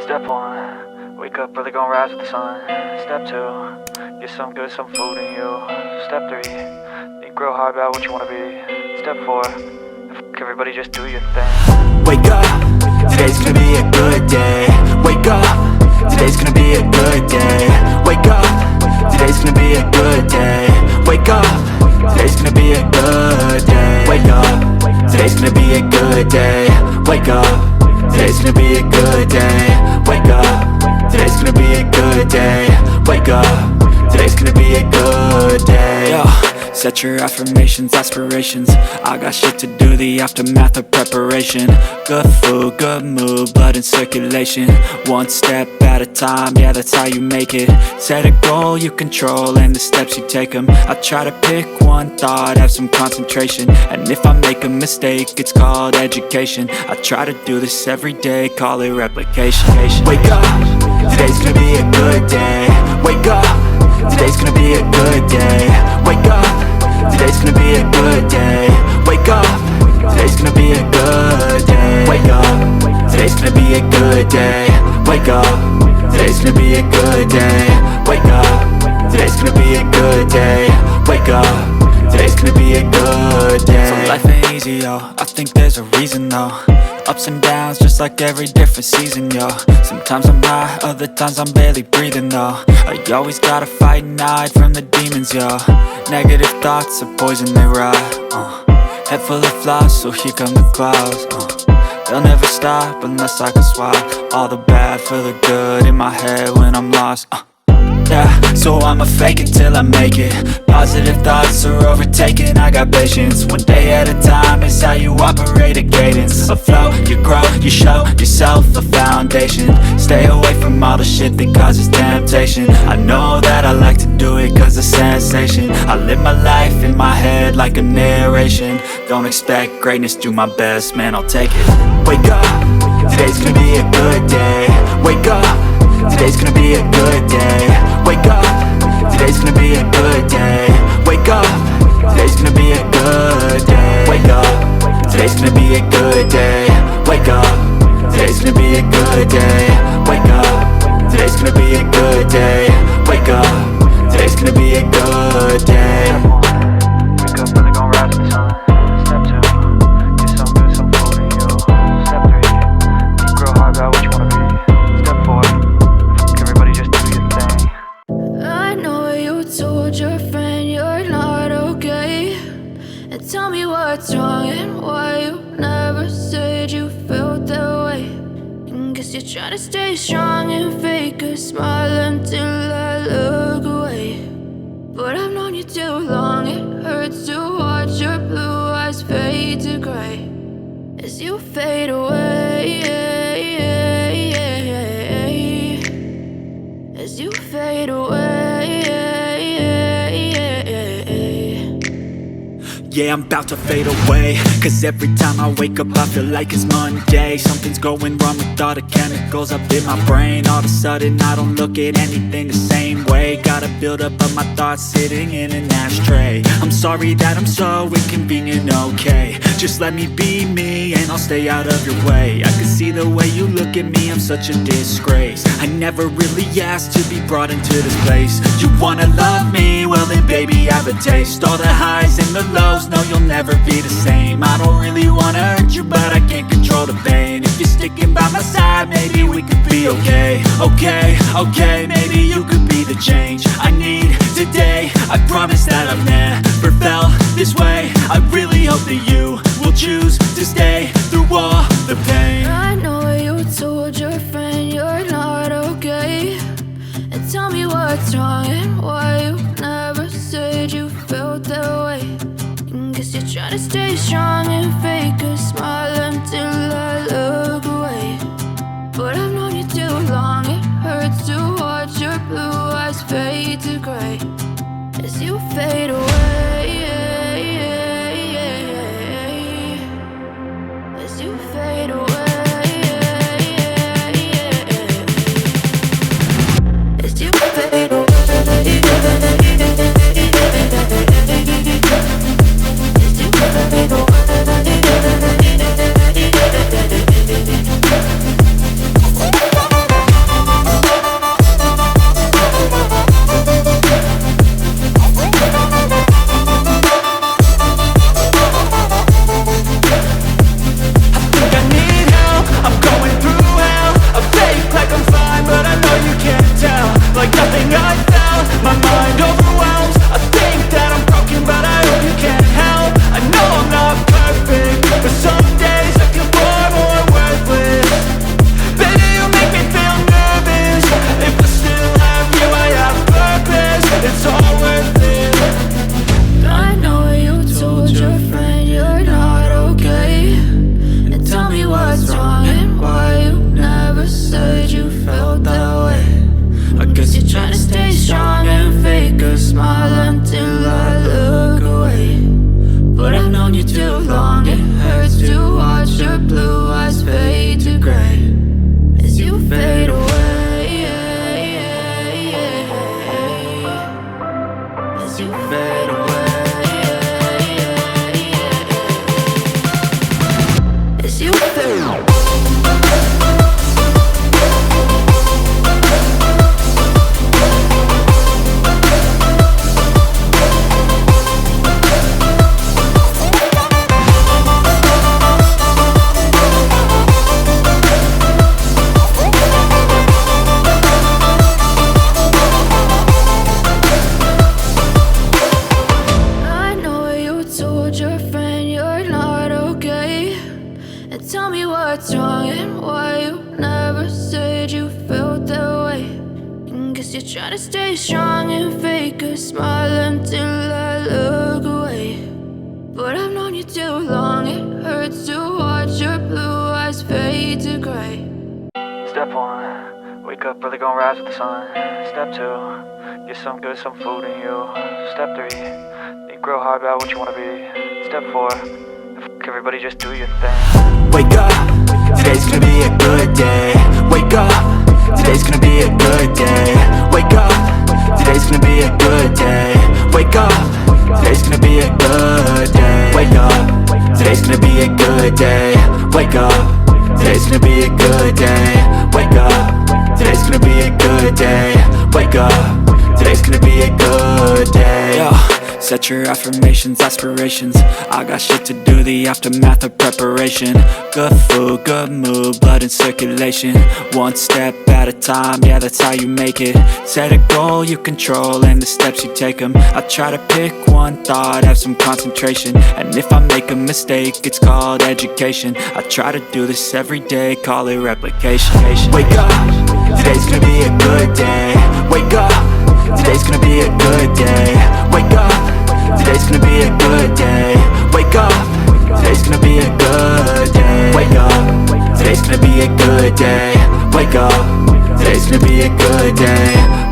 Step 1, wake up early, gonna rise with the sun. Step 2, get some good, some food in you. Step 3, think real hard about what you wanna be. Step 4, everybody just do your thing. Wake up, today's gonna be a good day. Wake up, today's gonna be a good day. Wake up, today's gonna be a good day. Wake up, today's gonna be a good day. Wake up, today's gonna be a good day. Wake up, today's gonna be a good day. Wake up, today's gonna be a good day. Wake up, today's gonna be a good day. Yo, set your affirmations, aspirations. I got shit to do, the aftermath of preparation. Good food, good mood, blood in circulation. One step at a time, yeah, that's how you make it. Set a goal you control and the steps you take them. I try to pick one thought, have some concentration. And if I make a mistake, it's called education. I try to do this every day, call it replication. Wake up, today's gonna be a good day. Wake up, today's gonna be a good day. Wake up, today's gonna be a good day. Wake up, today's gonna be a good day. Wake up, today's gonna be a good day. Wake up, today's gonna be a good day. Wake up, today's gonna be a good day. Wake up, today's gonna be a good day. So life ain't easy, yo, I think there's a reason though. Ups and downs, just like every different season, yo. Sometimes I'm high, other times I'm barely breathing, though. I always gotta fight and hide from the demons, yo. Negative thoughts are poison, they rot. Head full of flies, so here come the clouds. They'll never stop unless I can swap all the bad for the good in my head when I'm lost. Yeah, so I'ma fake it till I make it. Positive thoughts are overtaken, I got patience. One day at a time is how you operate a cadence. A flow, you grow, you show yourself a foundation. Stay away from all the shit that causes temptation. I know that I like to do it cause it's sensation. I live my life in my head like a narration. Don't expect greatness, do my best, man, I'll take it. Wake up, today's gonna be a good day. Wake up, today's gonna be a good day. Wake up, today's gonna be a good day. Wake up, today's gonna be a good day. Wake up, today's gonna be a good day. Wake up, today's gonna be a good day. Wake up, today's gonna be a good day. Wake up, today's gonna be a good day. Wake up early, gonna rise with the sun. Step 2, get some good, some food in you. Step 3, think real hard about what you wanna be. Step 4, everybody just do your thing. I know you told your friend you're not okay, and tell me what's wrong and why you never said you felt that way. And guess you're trying to stay strong and fake a smile until I look away. But I've known you too long, it hurts to watch your blue eyes fade to gray as you fade away. As you fade away. Yeah, I'm about to fade away, cause every time I wake up I feel like it's Monday. Something's going wrong with all the chemicals up in my brain. All of a sudden I don't look at anything the same way. Gotta build up of my thoughts sitting in an ashtray. I'm sorry that I'm so inconvenient, okay. Just let me be me and I'll stay out of your way. I can see the way you look at me, I'm such a disgrace. I never really asked to be brought into this place. You wanna love me? Well then baby I have a taste. All the highs and the lows, no, you'll never be the same. I don't really wanna hurt you, but I can't control the pain. If you're sticking by my side, maybe we could be okay. Okay, maybe you could be the change I need today. I promise that I've never felt this way. I really hope that you will choose to stay through all the pain. I know you told your friend you're not okay, and tell me what's wrong and why you never said you felt that way. Guess you're trying to stay strong and fake a smile until I look away. But I've known you too long, it hurts to watch your blue eyes fade to gray as you fade away. As you fade away. As you fade away. said you felt that way. And guess you're trying to stay strong and fake a smile until I look away. But I've known you too long, it hurts to watch your blue eyes fade to gray. Step 1, wake up early, gonna rise with the sun. Step 2, get some good, some food in you. Step 3, think real hard about what you wanna be. Step 4, everybody just do your thing. Wake up, today's gonna be a good day. Wake up, today's gonna be a good day. Wake up, today's gonna be a good day. Wake up, today's gonna be a good day. Wake up, today's gonna be a good day. Wake up, today's gonna be a good day. Wake up, today's gonna be a good day. Wake up, today's gonna be a good day. Yo. Set your affirmations, aspirations. I got shit to do, the aftermath of preparation. Good food, good mood, blood in circulation. One step at a time, yeah, that's how you make it. Set a goal you control and the steps you take them. I try to pick one thought, have some concentration. And if I make a mistake, it's called education. I try to do this every day, call it replication. Wake up, today's gonna be a good day. Wake up, today's gonna be a good day. Wake up, today's gonna be a good day. Wake up, today's gonna be a good day. Wake up, today's gonna be a good day. Wake up, today's gonna be a good day.